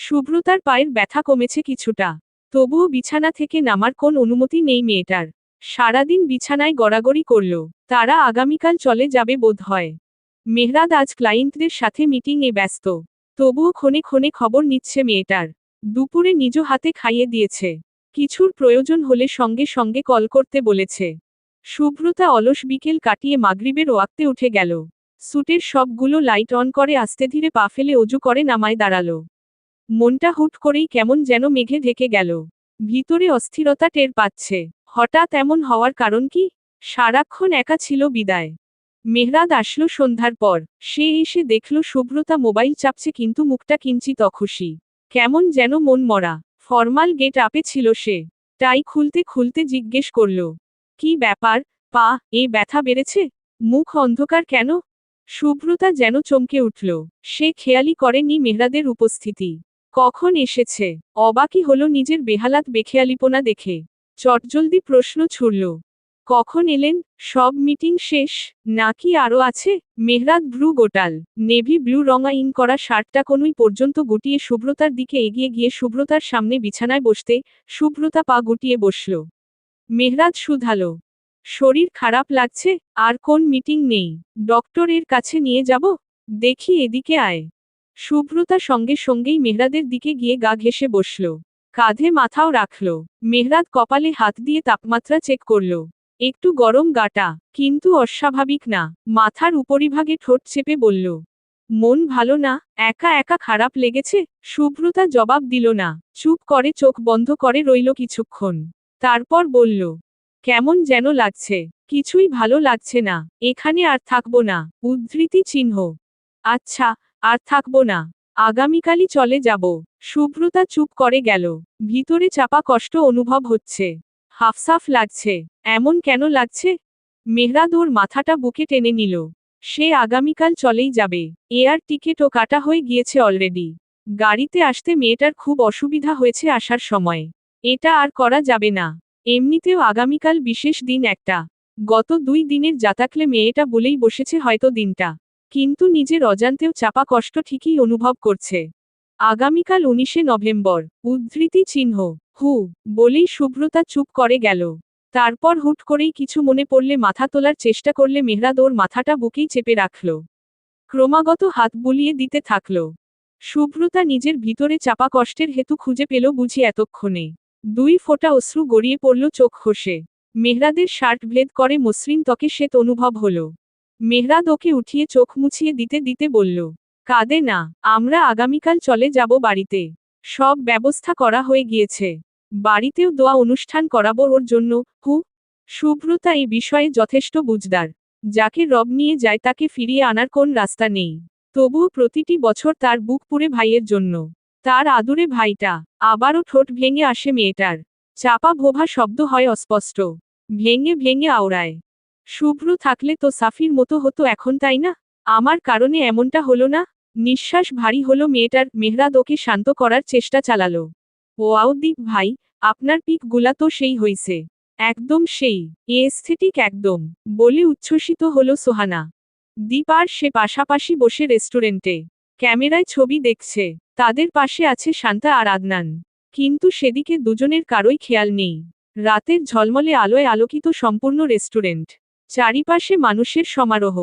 শুভ্রতার পায়ের ব্যথা কমেছে কিছুটা, তবুও বিছানা থেকে নামার কোন অনুমতি নেই মেয়েটার। সারাদিন বিছানায় গড়াগড়ি করল। তারা আগামীকাল চলে যাবে বোধহয়। মেহরাদ আজ ক্লায়েন্টদের সাথে মিটিংয়ে ব্যস্ত, তবুও ক্ষণে ক্ষণে খবর নিচ্ছে মেয়েটার। দুপুরে নিজ হাতে খাইয়ে দিয়েছে, কিছুর প্রয়োজন হলে সঙ্গে সঙ্গে কল করতে বলেছে। শুভ্রতা অলস বিকেল কাটিয়ে মাগরিবের ওয়াক্তে উঠে গেল। স্যুটের সবগুলো লাইট অন করে আস্তে ধীরে পা ফেলে অজু করে নামায় দাঁড়ালো। মনটা হুট করেই কেমন যেন মেঘে ঢেকে গেল। ভিতরে অস্থিরতা টের পাচ্ছে। হঠাৎ এমন হওয়ার কারণ কি? সারাক্ষণ একা ছিল বিদায়। মেহরাদ আসলো সন্ধ্যার পর। সে এসে দেখল শুভ্রতা মোবাইল চাপছে, কিন্তু মুখটা কিঞ্চিত অখুশি। কেমন যেন মন মরা। ফরমাল গেট আপে ছিল সে। টাই খুলতে খুলতে জিজ্ঞেস করল, কি ব্যাপার পা, এ ব্যথা বেড়েছে? মুখ অন্ধকার কেন? শুভ্রতা যেন চমকে উঠল। সে খেয়ালই করেনি মেহরাদের উপস্থিতি। কখন এসেছে? অবাকই হলো নিজের বেহালাত বেখেয়ালিপনা দেখে। চটজলদি প্রশ্ন ছুড়ল, কখন এলেন? সব মিটিং শেষ, নাকি আরও আছে? মেহরাদ ভ্রু গোটাল। নেভি ব্লু রঙা ইন করা শার্টটা কনুই পর্যন্ত গুটিয়ে শুভ্রতার দিকে এগিয়ে গিয়ে শুভ্রতার সামনে বিছানায় বসতে, শুভ্রতা পা গুটিয়ে বসল। মেহরাদ শুধালো, শরীর খারাপ লাগছে? আর কোন মিটিং নেই? ডক্টরের কাছে নিয়ে যাব? দেখি এদিকে আয়। শুভ্রতা সঙ্গে সঙ্গেই মেহরাদের দিকে গিয়ে গা ঘেঁষে বসল। কাঁধে মাথাও রাখল। মেহরাদ কপালে হাত দিয়ে তাপমাত্রা চেক করল। একটু গরম গাটা, কিন্তু অস্বাভাবিক না। মাথার উপরিভাগে ঠোঁট চেপে বলল, মন ভালো না? একা একা খারাপ লেগেছে? শুভ্রতা জবাব দিল না, চুপ করে চোখ বন্ধ করে রইল কিছুক্ষণ। তারপর বলল, কেমন যেন লাগছে। কিছুই ভালো লাগছে না। এখানে আর থাকবো না। উদ্ধৃতি চিহ্ন। আচ্ছা, আর থাকবো না। আগামীকালই চলে যাব। শুভ্রতা চুপ করে গেল। ভিতরে চাপা কষ্ট অনুভব হচ্ছে। হাফসাফ লাগছে। এমন কেন লাগছে? মেহরাদ ওর মাথাটা বুকে টেনে নিল। সে আগামীকাল চলেই যাবে। এয়ার টিকেটও কাটা হয়ে গিয়েছে অলরেডি। গাড়িতে আসতে মেয়েটার খুব অসুবিধা হয়েছে আসার সময়। এটা আর করা যাবে না। এমনিতেও আগামীকাল বিশেষ দিন একটা। গত 2 দিনের যাতাকলে মেয়েটা বলেই বসেছে হয়তো দিনটা। কিন্তু নিজের অজান্তেও চাপা কষ্ট ঠিকই অনুভব করছে। আগামীকাল 19শে নভেম্বর। উদ্ধৃতি চিহ্ন। হু, বলেই শুভ্রতা চুপ করে গেল। তারপর হুট করেই কিছু মনে পড়লে মাথা তোলার চেষ্টা করলে মেহরাদ ওর মাথাটা বুকেই চেপে রাখল। ক্রমাগত হাত বুলিয়ে দিতে থাকল। শুভ্রতা নিজের ভিতরে চাপা কষ্টের হেতু খুঁজে পেল বুঝি এতক্ষণে। 2 ফোঁটা অশ্রু গড়িয়ে পড়ল চোখ খসে। মেহরাদের শার্ট ভেদ করে মসৃণ ত্বকে শ্বেত অনুভব হল। মেহরাদ ওকে উঠিয়ে চোখ মুছিয়ে দিতে দিতে বলল, কাঁদে না, আমরা আগামীকাল চলে যাব বাড়িতে। সব ব্যবস্থা করা হয়ে গিয়েছে। বাড়িতেও দোয়া অনুষ্ঠান করাবো ওর জন্য। হু। শুভ্রতা এই বিষয়ে যথেষ্ট বুঝদার। যাকে রব নিয়ে যায় তাকে ফিরিয়ে আনার কোন রাস্তা নেই। তবুও প্রতিটি বছর তার বুক পুড়ে ভাইয়ের জন্য। তার আদুরে ভাইটা। আবারও ঠোঁট ভেঙে আসে মেয়েটার। চাপা ভোভা শব্দ হয় অস্পষ্ট। ভেঙে ভেঙে আওড়ায়। শুভ্র থাকলে তো সাফির মতো হতো এখন, তাই না? আমার কারণে এমনটা হলো না? নিঃশ্বাস ভারী হলো মেয়েটার। মেহরাদ ওকে শান্ত করার চেষ্টা চালালো। ওয়াও দীপ ভাই, আপনার পিক গুলা তো সেই হইছে। একদম সেই। এস্থেটিক একদম, বলে উচ্ছ্বসিত হলো সোহানা। দীপ আর সে পাশাপাশি বসে রেস্টুরেন্টে ক্যামেরায় ছবি দেখছে। তাদের পাশে আছে শান্তা আর আদনান। কিন্তু সেদিকে দুজনের কারোই খেয়াল নেই। রাতের ঝলমলে আলোয় আলোকিত সম্পূর্ণ রেস্টুরেন্ট। চারিপাশে মানুষের সমারোহ।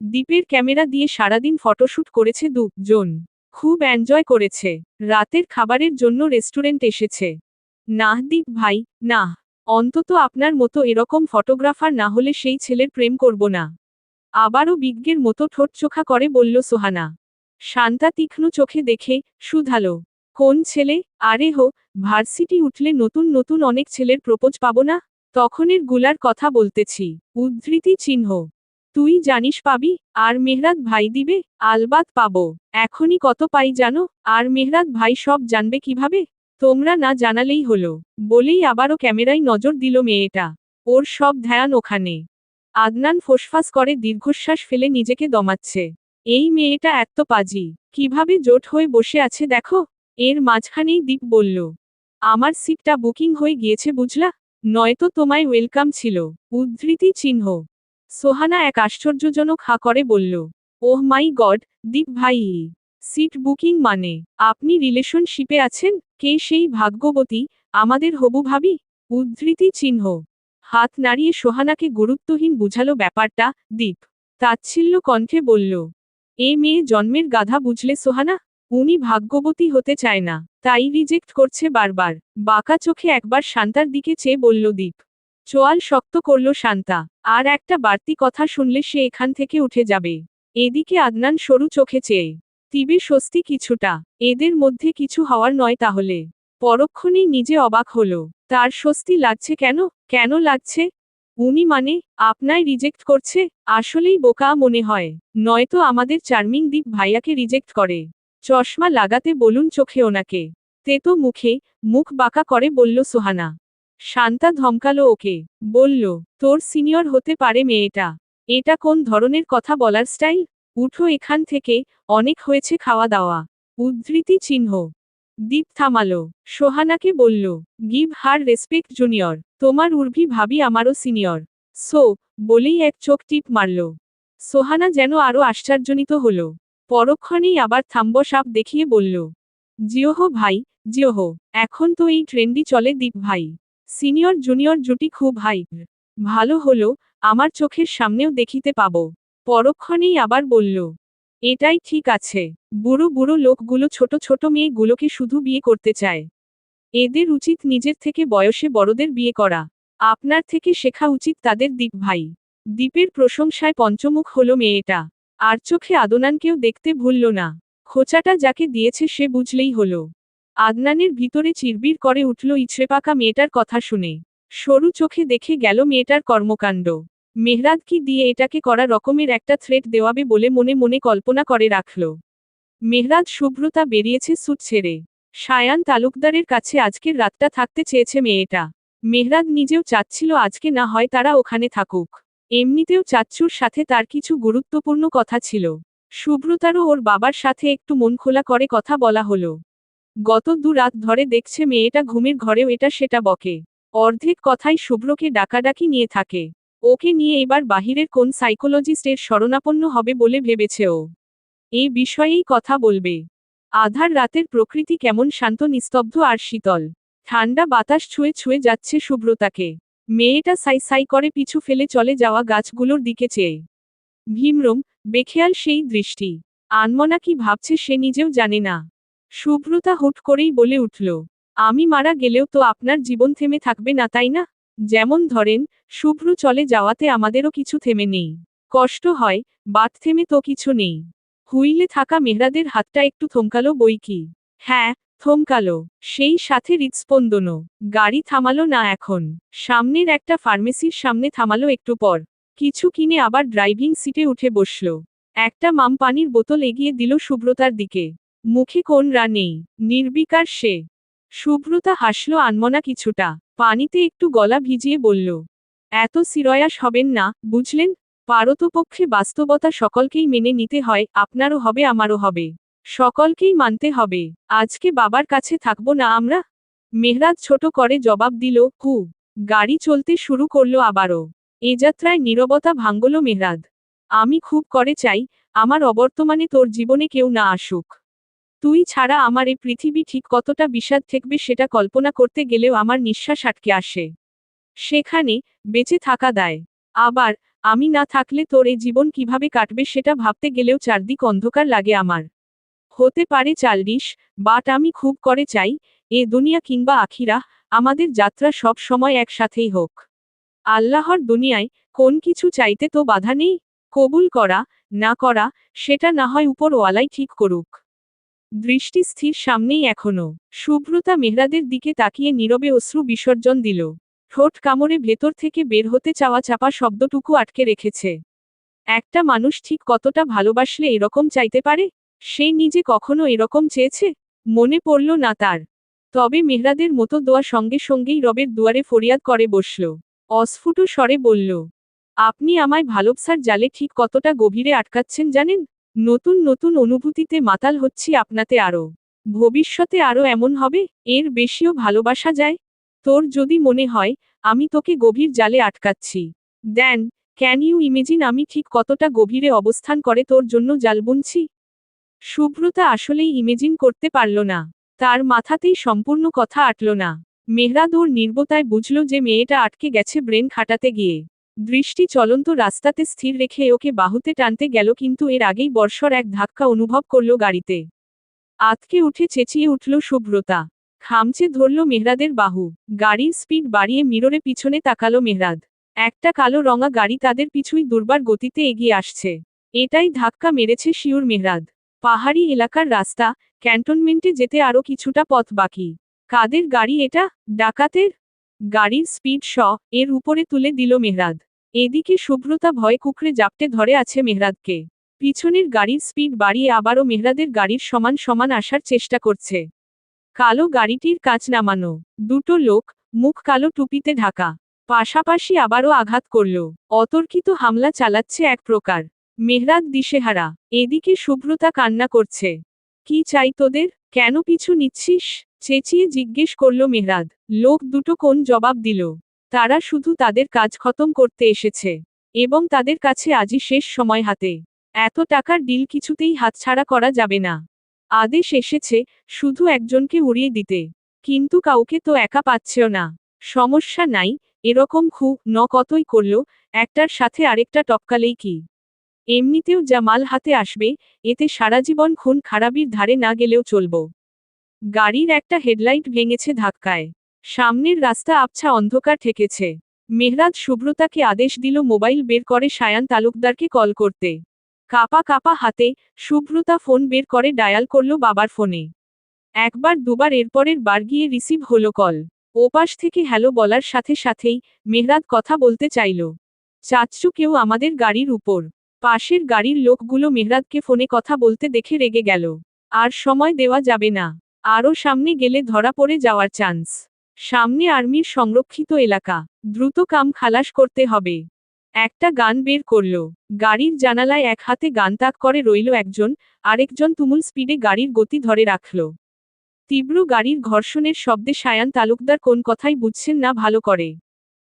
দীপের ক্যামেরা দিয়ে সারাদিন ফটোশ্যুট করেছে দুজন। খুব এনজয় করেছে। রাতের খাবারের জন্য রেস্টুরেন্ট এসেছে। নাহ দীপ ভাই, নাহ। অন্তত আপনার মতো এরকম ফটোগ্রাফার না হলে সেই ছেলের প্রেম করব না। আবারও বিজ্ঞের মতো ঠোঁট চোখা করে বলল সোহানা। শান্তা তীক্ষ্ণ চোখে দেখে শুধালো, কোন ছেলে? আরে হো, ভার্সিটি উঠলে নতুন নতুন অনেক ছেলের প্রপোজ পাবো না? তখনের গুলার কথা বলতেছি। উদ্ধৃতি চিহ্ন। তুই জানিস পাবি? আর মেহরাদ ভাই দিবে? আলবাত পাবো। এখনই কত পাই জানো? আর মেহরাদ ভাই সব জানবে কিভাবে? তোমরা না জানালেই হলো। বলেই আবারও ক্যামেরায় নজর দিল মেয়েটা। ওর সব ধ্যান ওখানে। আদনান ফোঁসফাস করে দীর্ঘশ্বাস ফেলে নিজেকে দমাচ্ছে। এই মেয়েটা এত্ত পাজি। কিভাবে জোট হয়ে বসে আছে দেখো। এর মাঝখানেই দীপ বলল, আমার সিটটা বুকিং হয়ে গিয়েছে বুঝলা? নয়তো তোমায় ওয়েলকাম ছিল। উদ্ধৃতি চিহ্ন। সোহানা এক আশ্চর্যজনক হা করে বলল, ওহ মাই গড, দীপ ভাই। সিট বুকিং মানে আপনি রিলেশনশিপে আছেন? কে সেই ভাগ্যবতী, আমাদের হবু ভাবি? উদ্ধৃতি চিহ্ন। হাত নাড়িয়ে সোহানাকে গুরুত্বহীন বুঝালো ব্যাপারটা। দীপ তাচ্ছিল্য কণ্ঠে বলল, এ মেয়ে জন্মের গাধা বুঝলে সোহানা? উনি ভাগ্যবতী হতে চায় না, তাই রিজেক্ট করছে বারবার। বাঁকা চোখে একবার শান্তার দিকে চেয়ে বলল দীপ। চোয়াল শক্ত করল শান্তা। আর একটা বাড়তি কথা শুনলে সে এখান থেকে উঠে যাবে। এদিকে আদনান সরু চোখে চেয়ে তিবে স্বস্তি কিছুটা। এদের মধ্যে কিছু হওয়ার নয় তাহলে। পরক্ষণেই নিজে অবাক হলো। তার স্বস্তি লাগছে কেন? কেন লাগছে? উনি মানে আপনায় রিজেক্ট করছে? আসলেই বোকা মনে হয়। নয়তো আমাদের চার্মিং দীপ ভাইয়াকে রিজেক্ট করে। চশমা লাগাতে বলুন চোখে ওনাকে। তেতো মুখে মুখ বাঁকা করে বলল সোহানা। শান্তা ধমকালো ওকে। বলল, তোর সিনিয়র হতে পারে মেয়েটা। এটা কোন ধরনের কথা বলার স্টাইল? উঠো এখান থেকে, অনেক হয়েছে খাওয়া দাওয়া। উদ্ধৃতি চিহ্ন। দীপ থামালো। সোহানাকে বলল, গিভ হার রেসপেক্ট জুনিয়র। তোমার উর্ভি ভাবি আমারও সিনিয়র। সো বলেই এক চোখ টিপ মারল। সোহানা যেন আরো আশ্চর্যজনিত হল। পরক্ষণেই আবার থাম্বসাপ দেখিয়ে বলল, জিওহো ভাই, জিওহো। এখন তো এই ট্রেন্ডই চলে দীপ ভাই। সিনিয়র জুনিয়র জুটি খুব হাই। ভালো হলো, আমার চোখের সামনেও দেখিতে পাব। পরক্ষণেই আবার বলল, এটাই ঠিক আছে। বুড়ো বুড়ো লোকগুলো ছোট ছোট মেয়েগুলোকে শুধু বিয়ে করতে চায়। এদের উচিত নিজের থেকে বয়সে বড়দের বিয়ে করা। আপনার থেকে শেখা উচিত তাদের দীপ ভাই। দীপের প্রশংসায় পঞ্চমুখ হলো মেয়েটা। আর চোখে আদনানকেও দেখতে ভুলল না। খোঁচাটা যাকে দিয়েছে সে বুঝলেই হলো। আদনানের ভিতরে চিরবির করে উঠল ইছড়েপাকা মেয়েটার কথা শুনে। সরু চোখে দেখে গেল মেয়েটার কর্মকাণ্ড। মেহরাদ কি দিয়ে এটাকে করা রকমের একটা থ্রেট দেওয়াবে বলে মনে মনে কল্পনা করে রাখল। মেহরাদ শুভ্রতা বেরিয়েছে স্যুট ছেড়ে। সায়ান তালুকদারের কাছে আজকের রাতটা থাকতে চেয়েছে মেয়েটা। মেহরাদ নিজেও চাচ্ছিল আজকে না হয় তারা ওখানে থাকুক। এমনিতেও চাচ্চুর সাথে তার কিছু গুরুত্বপূর্ণ কথা ছিল। শুভ্রতারও ওর বাবার সাথে একটু মন খোলা করে কথা বলা হলো। গত 2 রাত ধরে দেখছে মেয়েটা ঘুমের ঘরেও এটা সেটা বকে। অর্ধেক কথাই শুভ্রকে ডাকাডাকি নিয়ে থাকে। ওকে নিয়ে এবার বাহিরের কোন সাইকোলজিস্টের শরণাপন্ন হবে বলে ভেবেছে ও। এই বিষয়েই কথা বলবে। আধার রাতের প্রকৃতি কেমন শান্ত নিস্তব্ধ আর শীতল। ঠান্ডা বাতাস ছুঁয়ে ছুঁয়ে যাচ্ছে শুভ্রতাকে। মেয়েটা সাই সাই করে পিছু ফেলে চলে যাওয়া গাছগুলোর দিকে চেয়ে। ভীমরম, বেখেয়াল সেই দৃষ্টি। আনমনা কি ভাবছে সে নিজেও জানে না। শুভ্রতা হুট করেই বলে উঠল, আমি মারা গেলেও তো আপনার জীবন থেমে থাকবে না তাই না? যেমন ধরেন, শুভ্র চলে যাওয়াতে আমাদেরও কিছু থেমে নেই। কষ্ট হয়, বাট থেমে তো কিছু নেই। হুইলে থাকা মেহরাদের হাতটা একটু থমকালো বই কি। হ্যাঁ, থমকালো। সেই সাথে হৃৎস্পন্দনও। গাড়ি থামালো না এখন। সামনের একটা ফার্মেসির সামনে থামালো একটু পর। কিছু কিনে আবার ড্রাইভিং সিটে উঠে বসল। একটা মাম পানির বোতল এগিয়ে দিল শুভ্রতার দিকে। মুখে কোন রা নেই। নির্বিকার সে। শুভ্রতা হাসল আনমনা কিছুটা। পানিতে একটু গলা ভিজিয়ে বলল, এত সিরিয়াস হবেন না, বুঝলেন? পারতপক্ষে বাস্তবতা সকলকেই মেনে নিতে হয়, আপনারও হবে আমারও হবে। সকলকেই মানতে হবে। আজকে বাবার কাছে থাকবো না আমরা? মেহরাদ ছোট করে জবাব দিল, হু। গাড়ি চলতে শুরু করলো আবারও। এ যাত্রায় নীরবতা ভাঙল মেহরাদ। আমি খুব করে চাই, আমার অবর্তমানে তোর জীবনে কেউ না আসুক। তুই ছাড়া আমার এ পৃথিবী ঠিক কতটা বিষাদ ঠেকবে সেটা কল্পনা করতে গেলেও আমার নিঃশ্বাস আটকে আসে। সেখানে বেঁচে থাকা দায়। আবার আমি না থাকলে তোর এ জীবন কিভাবে কাটবে সেটা ভাবতে গেলেও চারদিক অন্ধকার লাগে আমার। হতে পারে চালডিশ, বাট আমি খুব করে চাই, এ দুনিয়া কিংবা আখিরাহ, আমাদের যাত্রা সব সময় একসাথেই হোক। আল্লাহর দুনিয়ায় কোন কিছু চাইতে তো বাধা নেই। কবুল করা, না করা, সেটা না হয় উপরওয়ালাই ঠিক করুক। দৃষ্টি স্থির সামনেই এখনো। শুভ্রতা মেহরাদের দিকে তাকিয়ে নীরবে অশ্রু বিসর্জন দিল। ঠোঁট কামড়ে ভেতর থেকে বের হতে চাওয়া চাপা শব্দটুকু আটকে রেখেছে। একটা মানুষ ঠিক কতটা ভালোবাসলে এরকম চাইতে পারে? সে নিজে কখনো এরকম চেয়েছে? মনে পড়ল না তার। তবে মেহরাদের মতো দোয়া সঙ্গে সঙ্গেই রবের দুয়ারে ফরিয়াদ করে বসল। অস্ফুট স্বরে বলল, আপনি আমায় ভালোবাসার জালে ঠিক কতটা গভীরে আটকাচ্ছেন জানেন? নতুন নতুন অনুভূতিতে মাতাল হচ্ছি আপনাতে আরও। ভবিষ্যতে আরও এমন হবে, এর বেশিও ভালোবাসা যায়? তোর যদি মনে হয় আমি তোকে গভীর জালে আটকাচ্ছি, দেন ক্যান ইউ ইমেজিন আমি ঠিক কতটা গভীরে অবস্থান করে তোর জন্য জাল বুনছি? সুব্রতা আসলেই ইমেজিন করতে পারল না। তার মাথাতেই সম্পূর্ণ কথা আটল না। মেহরাদ ওর নির্বতায় বুঝল যে মেয়েটা আটকে গেছে ব্রেন খাটাতে গিয়ে। দৃষ্টি চলন্ত রাস্তাতে স্থির রেখে ওকে বাহুতে টানতে গেল, কিন্তু এর আগেই বর্ষর এক ধাক্কা অনুভব করল গাড়িতে। আঁতকে উঠে চেঁচিয়ে উঠল সুব্রতা। খামচে ধরল মেহরাদের বাহু। গাড়ির স্পিড বাড়িয়ে মিররে পিছনে তাকালো মেহরাদ। একটা কালো রঙা গাড়ি তাদের পিছুই দুর্বার গতিতে এগিয়ে আসছে। এটাই ধাক্কা মেরেছে শিউর মেহরাদ। পাহাড়ি এলাকার রাস্তা, ক্যান্টনমেন্টে যেতে আরও কিছুটা পথ বাকি। কাদের গাড়ি এটা? ডাকাতের? গাড়ির স্পিড এর উপরে তুলে দিল মেহরাদ। এদিকে সুব্রতা ভয় কুকড়ে জাপটে ধরে আছে মেহরাদকে। পিছনের গাড়ির স্পিড বাড়িয়ে আবারও মেহরাদের গাড়ির সমান সমান আসার চেষ্টা করছে। কালো গাড়িটির কাঁচ নামানো। দুটো লোক, মুখ কালো টুপিতে ঢাকা, পাশাপাশি আবারও আঘাত করল। অতর্কিত হামলা চালাচ্ছে এক প্রকার। মেহরাদ দিশেহারা। এদিকে সুব্রতা কান্না করছে। কি চাই তোদের? কেন পিছু নিচ্ছিস? চেঁচিয়ে জিজ্ঞেস করল মেহরাদ। লোক দুটো কোন জবাব দিল। তারা শুধু তাদের কাজ খতম করতে এসেছে। এবং তাদের কাছে আজই শেষ সময় হাতে। এত টাকার ডিল কিছুতেই হাতছাড়া করা যাবে না। আদেশ এসেছে শুধু একজনকে উড়িয়ে দিতে। কিন্তু কাউকে তো একা পাচ্ছেও না। সমস্যা নাই, এরকম কতই করল, একটার সাথে আরেকটা টপকালেই কি। এমনিতেও যা মাল হাতে আসবে, এতে সারা জীবন খুন খারাপির ধারে না গেলেও চলব। গাড়ির একটা হেডলাইট ভেঙেছে ধাক্কায়। সামনের রাস্তা আবছা অন্ধকার ঠেকেছে। মেহরাদ সুব্রতাকে আদেশ দিল মোবাইল বের করে সায়ান তালুকদারকে কল করতে। কাপা কাপা হাতে সুব্রতা ফোন বের করে ডায়াল করল বাবার ফোনে। একবার দুবার, এরপরের বার গিয়ে রিসিভ হলো কল। ওপাশ থেকে হ্যালো বলার সাথে সাথেই মেহরাদ কথা বলতে চাইল। চাচ্চু, কেউ আমাদের গাড়ির উপর। পাশের গাড়ির লোকগুলো মেহরাদকে ফোনে কথা বলতে দেখে রেগে গেল। আর সময় দেওয়া যাবে না। আরও সামনে গেলে ধরা পড়ে যাওয়ার চান্স। সামনে আর্মির সংরক্ষিত এলাকা। দ্রুত কাম খালাস করতে হবে। একটা গান বের করল। গাড়ির জানালায় এক হাতে গান তাক করে রইল একজন, আরেকজন তুমুল স্পিডে গাড়ির গতি ধরে রাখল। তীব্র গাড়ির ঘর্ষণের শব্দে সায়ান তালুকদার কোন কথাই বুঝছেন না ভালো করে।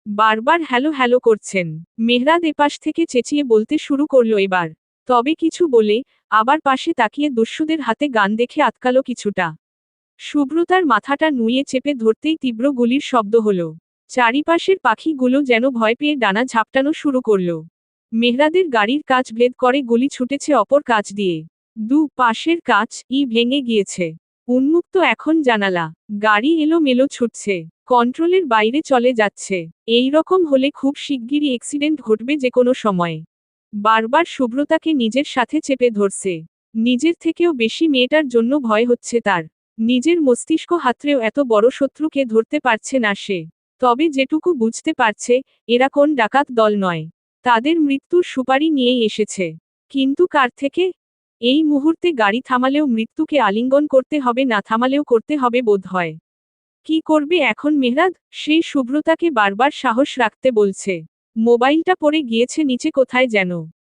বারবার হ্যালো হ্যালো করছেন। মেহরাদ এপাশ থেকে চেঁচিয়ে বলতে শুরু করল এবার। তবে কিছু বলে, আবার পাশে তাকিয়ে দস্যুদের হাতে গান দেখে আটকালো কিছুটা। সুব্রতার মাথাটা নুয়ে চেপে ধরতেই তীব্র গুলির শব্দ হলো। চারিপাশের পাখিগুলো যেন ভয় পেয়ে ডানা ঝাপটানো শুরু করল। মেহরাদের গাড়ির কাচ ভেদ করে গুলি ছুটেছে অপর কাচ দিয়ে। পাশের কাচ ভেঙে গিয়েছে। উন্মুক্ত এখন জানালা। গাড়ি এলোমেলো ছুটছে। কন্ট্রোলের বাইরে চলে যাচ্ছে। এই রকম হলে খুব শিগগিরই অ্যাক্সিডেন্ট ঘটবে যে কোনো সময়। বারবার সুব্রতাকে নিজের সাথে চেপে ধরছে। নিজের থেকেও বেশি মেয়েটার জন্য ভয় হচ্ছে তার। নিজের মস্তিষ্ক হাতড়েও এত বড় শত্রুকে ধরতে পারছে না সে। তবে যেটুকু বুঝতে পারছে, এরা কোন ডাকাত দল নয়। তাদের মৃত্যুর সুপারি নিয়েই এসেছে। কিন্তু কার থেকে? এই মুহূর্তে গাড়ি থামালেও মৃত্যুকে আলিঙ্গন করতে হবে, না থামালেও করতে হবে বোধহয়। কি করবে এখন মেহরাদ? সেই সুব্রতাকে বারবার সাহস রাখতে বলছে। মোবাইলটা পড়ে গিয়েছে নিচে কোথায় যেন।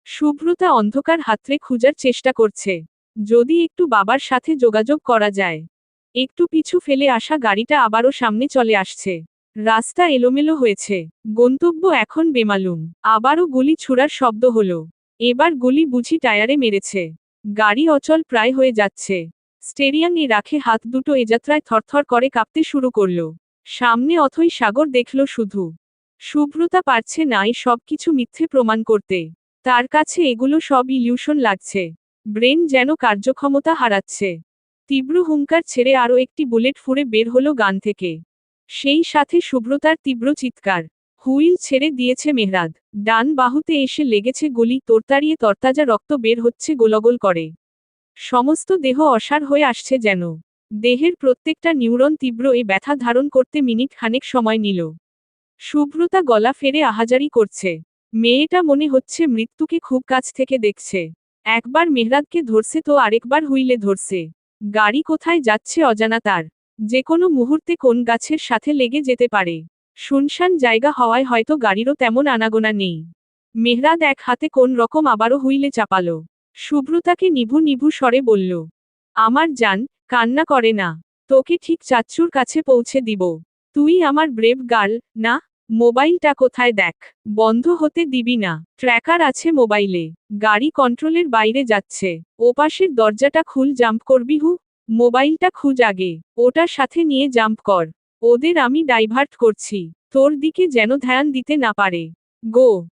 সুব্রতা অন্ধকার হাতড়ে খুঁজার চেষ্টা করছে। যদি একটু বাবার সাথে যোগাযোগ করা যায়। একটু পিছু ফেলে আসা গাড়িটা আবারও সামনে চলে আসছে। রাস্তা এলোমেলো হয়েছে। গন্তব্য এখন বেমালুম। আবারও গুলি ছুড়ার শব্দ হলো। এবার গুলি বুঝি টায়ারে মেরেছে। গাড়ি অচল প্রায় হয়ে যাচ্ছে। স্টেরিয়াংয়ে রাখে হাত দুটো এযাত্রায় থরথর করে কাঁপতে শুরু করল। সামনে অথই সাগর দেখল শুধু। সুব্রতা পারছে না এই সব কিছু মিথ্যে প্রমাণ করতে। তার কাছে এগুলো সব ইলিউশন লাগছে। ব্রেন যেন কার্যক্ষমতা হারাচ্ছে। তীব্র হুঙ্কার ছেড়ে আরও একটি বুলেট ফুঁড়ে বের হলো গান থেকে। সেই সাথে সুব্রতার তীব্র চিৎকার। হুইল ছেড়ে দিয়েছে মেহরাদ। ডান বাহুতে এসে লেগেছে গুলি, তোড়তাড়িয়ে তরতাজা রক্ত বের হচ্ছে গোলগোল করে। সমস্ত দেহ অসাড় হয়ে আসছে যেন। দেহের প্রত্যেকটা নিউরন তীব্র এই ব্যথা ধারণ করতে মিনিট খানেক সময় নিল। সুব্রতা গলা ফেরে আহাজারি করছে। মেয়েটা মনে হচ্ছে মৃত্যুকে খুব কাছ থেকে দেখছে। একবার মেহরাদকে ধরছে তো আরেকবার হুইলে ধরছে। গাড়ি কোথায় যাচ্ছে অজানা তার। যে কোনো মুহূর্তে কোন গাছের সাথে লেগে যেতে পারে। শুনশান জায়গা হওয়ায় হয়তো গাড়িরও তেমন আনাগোনা নেই। মেহরাদ এক হাতে কোন রকম আবারও হুইলে চাপালো। সুব্রতাকে নিভু নিভু স্বরে বলল, আমার জান, কান্না করে না। তোকে ঠিক চাচ্চুর কাছে পৌঁছে দিব। তুই আমার ব্রেভ গার্ল, না? মোবাইলটা কোথায় দেখ। বন্ধ হতে দিবি না। ট্র্যাকার আছে মোবাইলে। গাড়ি কন্ট্রোলের বাইরে যাচ্ছে। ওপাশের দরজাটা খুল, জাম্প করবি হু। মোবাইলটা খুঁজ আগে। ওটার সাথে নিয়ে জাম্প কর। ওদের আমি ডাইভার্ট করছি। তোর দিকে যেন ধ্যান দিতে না পারে। গো।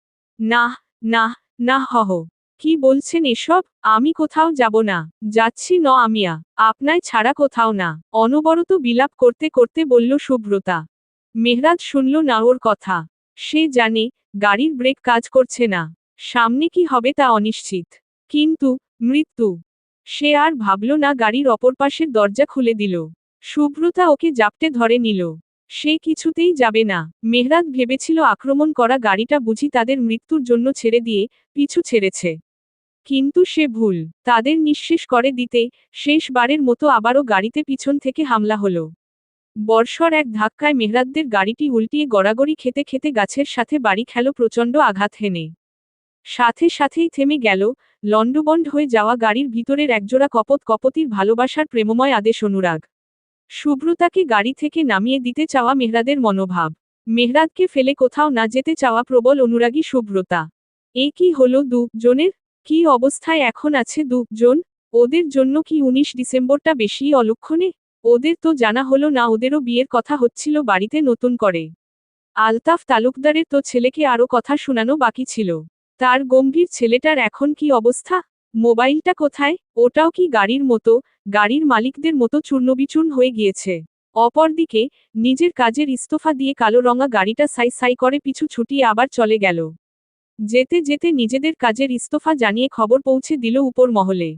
না, না, না হহ। কি বলছেন এসব? আমি কোথাও যাব না। যাচ্ছি ন আমিয়া। আপনায় ছাড়া কোথাও না। অনবরত বিলাপ করতে করতে বলল সুব্রতা। মেহরাজ শুনল না ওর কথা। সে জানে, গাড়ির ব্রেক কাজ করছে না। সামনে কি হবে তা অনিশ্চিত। কিন্তু, মৃত্যু। সে আর ভাবল না, গাড়ির অপর পাশের দরজা খুলে দিল। সুব্রতা ওকে জাপটে ধরে নিল। সে কিছুতেই যাবে না। মেহরাজ ভেবেছিল আক্রমণ করা গাড়িটা বুঝি তাদের মৃত্যুর জন্য ছেড়ে দিয়ে পিছু ছেড়েছে। কিন্তু সে ভুল। তাদের নিঃশেষ করে দিতে শেষবারের মতো আবারও গাড়িতে পিছন থেকে হামলা হলো। বর্ষর এক ধাক্কায় মেহরাদদের গাড়িটি উল্টিয়ে গড়াগড়ি খেতে খেতে গাছের সাথে বাড়ি খেল প্রচণ্ড আঘাত হেনে। সাথে সাথেই থেমে গেল লণ্ডভণ্ড হয়ে যাওয়া গাড়ির ভিতরের একজোড়া কপত কপতির ভালোবাসার প্রেমময় আদেশ অনুরাগ। সুব্রতাকে গাড়ি থেকে নামিয়ে দিতে চাওয়া মেহরাদের মনোভাব। মেহরাদকে ফেলে কোথাও না যেতে চাওয়া প্রবল অনুরাগী সুব্রতা। এ কি হলো জনের? কি অবস্থায় এখন আছে জন? ওদের জন্য কি 19 ডিসেম্বরটা বেশি অলক্ষণে? ওদের তো জানা হলো না ওদেরও বিয়ের কথা হচ্ছিল বাড়িতে নতুন করে। আলতাফ তালুকদারের তো ছেলেকে আরও কথা শোনানো বাকি ছিল। তার গম্ভীর ছেলেটার এখন কি অবস্থা? মোবাইলটা কোথায়? ওটাও কি গাড়ির মতো, গাড়ির মালিকদের মতো চূর্ণবিচূর্ণ হয়ে গিয়েছে। অপরদিকে, নিজের কাজের ইস্তফা দিয়ে কালো রঙা গাড়িটা সাই সাই করে পিছু ছুটিয়ে আবার চলে গেল। যেতে যেতে নিজেদের কাজের ইস্তফা জানিয়ে খবর পৌঁছে দিল উপর মহলে।